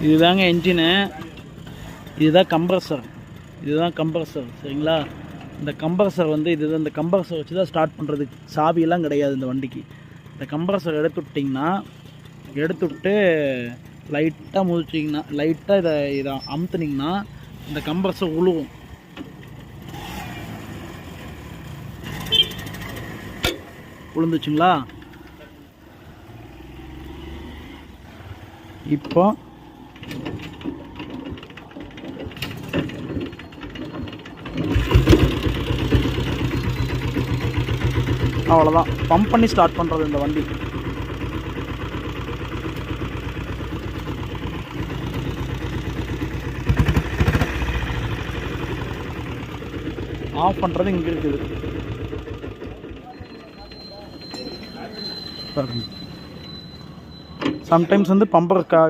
இதுதாங்க என்ஜினு, இதுதான் கம்ப்ரஸர் சரிங்களா. இந்த கம்ப்ரஸர் வந்து இதுதான். இந்த கம்ப்ரஸர் வச்சு தான் ஸ்டார்ட் பண்ணுறதுக்கு சாவியெல்லாம் கிடையாது இந்த வண்டிக்கு. இந்த கம்ப்ரஸர் எடுத்துவிட்டு லைட்டாக முதிச்சிங்கன்னா, லைட்டாக இதை அமுத்துனிங்கன்னா இந்த கம்ப்ரஸர் உழுவும். உளுந்துச்சுங்களா. இப்போ அவ்வளோதான், பம்ப் பண்ணி ஸ்டார்ட் பண்ணுறது இந்த வண்டி. ஆஃப் பண்ணுறது இங்கே இருக்குது. சம்டைம்ஸ் வந்து பம்பருக்காக